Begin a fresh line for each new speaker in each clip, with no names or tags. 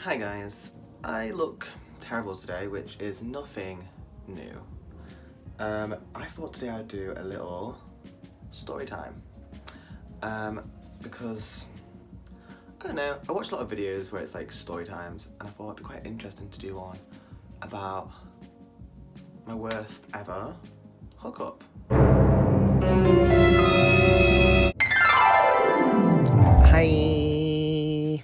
Hi guys, I look terrible today, which is nothing new. I thought today I'd do a little story time because I don't know, I watch a lot of videos where it's like story times and I thought it'd be quite interesting to do one about my worst ever hookup. Hi!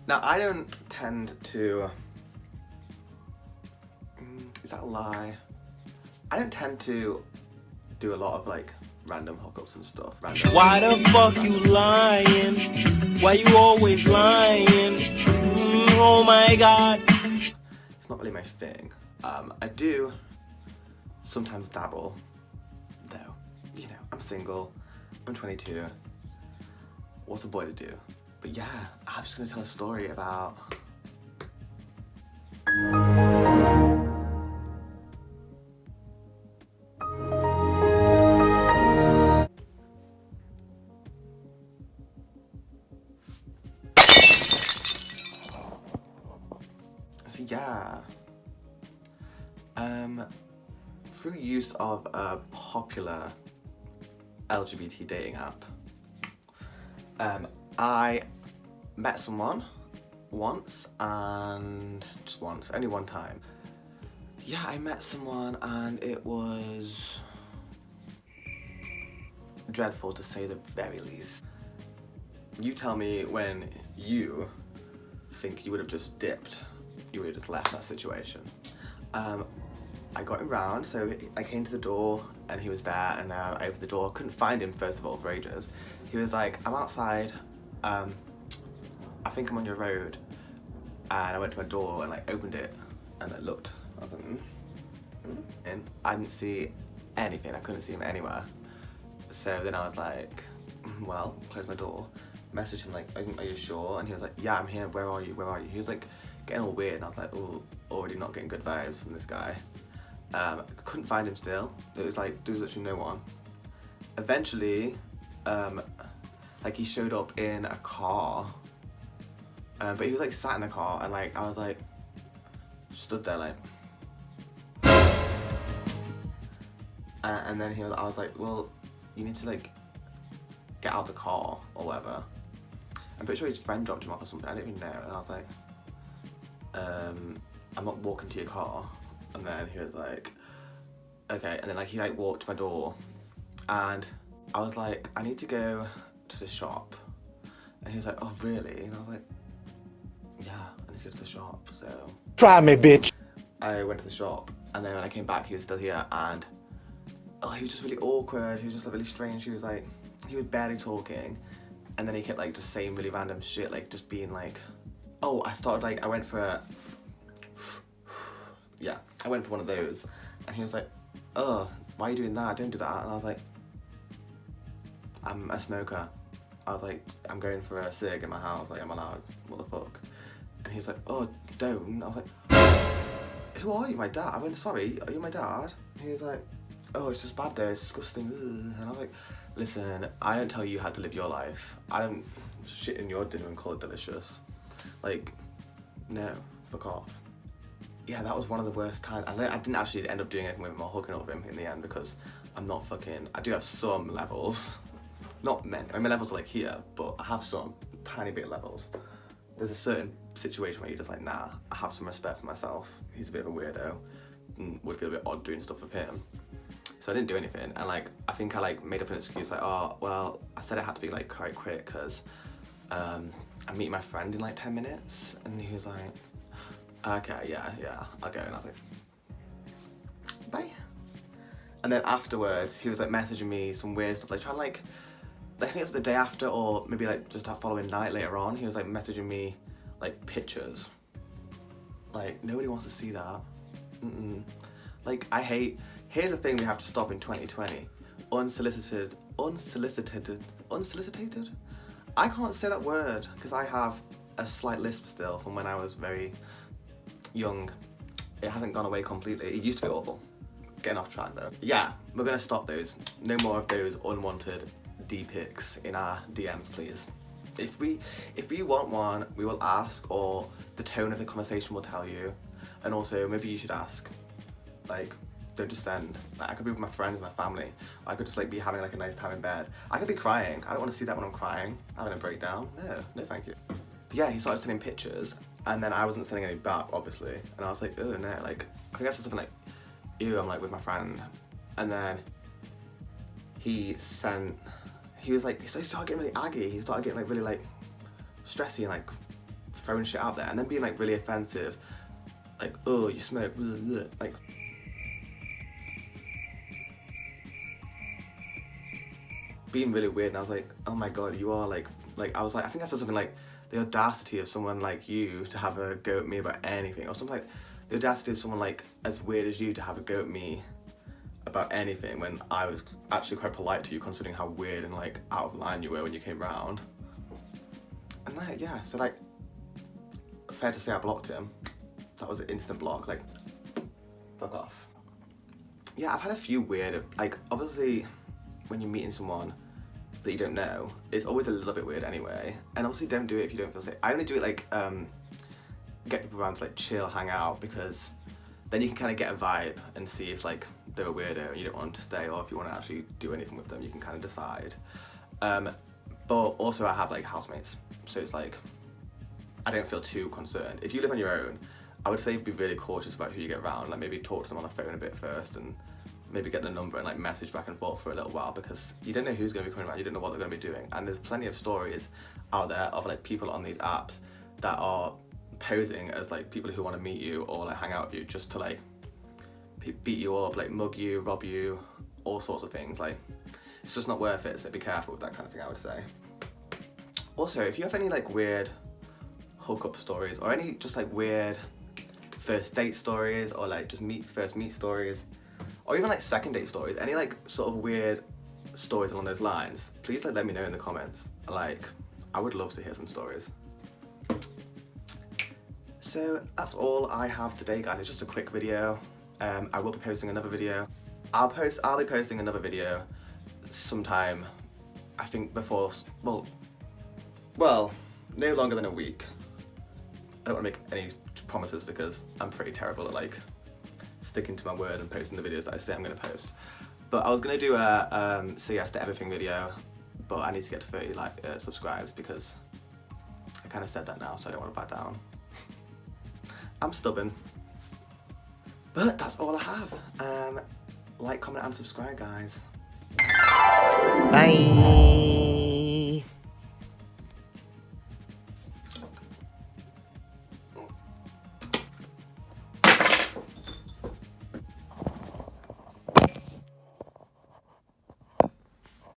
Now I don't tend to, is that a lie? I don't tend to do a lot of like random hookups and stuff.
Why the fuck you lying? Why you always lying? Oh my god.
It's not really my thing. I do sometimes dabble, though. You know, I'm single, I'm 22. What's a boy to do? But yeah, I'm just gonna tell a story about through use of a popular LGBT dating app, I met someone once, and just once, only one time. Yeah, I met someone and it was dreadful to say the very least. You tell me when you think you would have just dipped, you would have just left that situation. I got him round, so I came to the door and he was there, and I opened the door. Couldn't find him first of all for ages. He was like, I'm outside, I think I'm on your road. And I went to my door and like opened it and I looked. I was like, and I didn't see anything. I couldn't see him anywhere. So then I was like, well, close my door. Messaged him like, are you sure? And he was like, yeah, I'm here. Where are you? Where are you? He was like getting all weird, and I was like, oh, already not getting good vibes from this guy. Couldn't find him still. It was like, there was literally no one. Eventually, like he showed up in a car, but he was like sat in the car, and like I was like stood there like, and then I was like, well, you need to like get out of the car or whatever. I'm pretty sure his friend dropped him off or something. I didn't even know, and I was like, I'm not walking to your car. And then he was like, okay. And then like he like walked to my door, and I was like, I need to go to the shop. And he was like, oh really? And I was like, yeah, I need to go to the shop. So
try me, bitch.
I went to the shop, and then when I came back, he was still here, and he was just really awkward. He was just like really strange. He was barely talking, and then he kept like just saying really random shit, like just being like, oh, I went for one of those, and he was like, oh, why are you doing that? Don't do that. And I was like, I'm a smoker. I was like, I'm going for a cig in my house, like, I'm allowed, what the fuck? And he's like, oh, don't. I was like, who are you, my dad? I went, sorry, are you my dad? And he was like, oh, it's just bad there, it's disgusting. And I was like, listen, I don't tell you how to live your life. I don't shit in your dinner and call it delicious. Like, no, fuck off. Yeah, that was one of the worst times. I didn't actually end up doing anything with him or hooking up with him in the end, because I'm not fucking, I do have some levels. Not many, I mean, my levels are like here, but I have some tiny bit of levels. There's a certain situation where you're just like, nah, I have some respect for myself. He's a bit of a weirdo, and would feel a bit odd doing stuff with him. So I didn't do anything, and like, I think I like made up an excuse like, oh, well, I said it had to be like quite quick, because I'm meeting my friend in like 10 minutes, and he was like, okay, yeah, I'll go. And I was like, bye. And then afterwards, he was like messaging me some weird stuff, like trying to like, I think it was the day after, or maybe like just that following night later on, he was like messaging me like pictures. Like, nobody wants to see that. Like, here's the thing we have to stop in 2020. Unsolicited. I can't say that word, because I have a slight lisp still from when I was very young. It hasn't gone away completely. It used to be awful. Getting off track though. Yeah, we're gonna stop those. No more of those unwanted D pics in our DMs, please. If you want one, we will ask, or the tone of the conversation will tell you. And also, maybe you should ask. Like, don't just send. Like, I could be with my friends, my family. I could just like be having like a nice time in bed. I could be crying. I don't want to see that when I'm crying, having a breakdown. No, thank you. But yeah, he started sending pictures, and then I wasn't sending any back, obviously. And I was like, oh no, like I think I said something like, ew, I'm like with my friend, and then he was like, he started getting really aggy. He started getting like really like stressy and like throwing shit out there, and then being like really offensive, like, oh, you smoke, blah, blah, like. Being really weird, and I was like, oh my god, you are like I was like, I think I said something like, the audacity of someone like you to have a go at me about anything, or something like, the audacity of someone like as weird as you to have a go at me about anything, when I was actually quite polite to you considering how weird and like out of line you were when you came round. And like, yeah, so like, fair to say I blocked him. That was an instant block, like, fuck off. Yeah, I've had a few weird, like, obviously when you're meeting someone that you don't know, it's always a little bit weird anyway. And obviously don't do it if you don't feel safe. I only do it like, get people around to like chill, hang out, because then you can kind of get a vibe and see if like they're a weirdo and you don't want them to stay, or if you want to actually do anything with them, you can kind of decide. But also I have like housemates, so it's like, I don't feel too concerned. If you live on your own, I would say be really cautious about who you get around, like maybe talk to them on the phone a bit first, and maybe get the number and like message back and forth for a little while, because you don't know who's going to be coming around, you don't know what they're going to be doing. And there's plenty of stories out there of like people on these apps that are posing as like people who want to meet you or like hang out with you just to like beat you up, like mug you, rob you, all sorts of things. Like, it's just not worth it, so be careful with that kind of thing, I would say. Also, if you have any like weird hookup stories, or any just like weird first date stories, or like just first meet stories, or even like second date stories, any like sort of weird stories along those lines, please like let me know in the comments. Like, I would love to hear some stories. So that's all I have today, guys. It's just a quick video. I will be posting another video. I'll be posting another video sometime, I think before, well, no longer than a week. I don't want to make any promises because I'm pretty terrible at like sticking to my word and posting the videos that I say I'm going to post. But I was going to do a say yes to everything video, but I need to get to 30 subscribes, because I kind of said that now, so I don't want to back down. I'm stubborn. But that's all I have. Like, comment and subscribe, guys. Bye.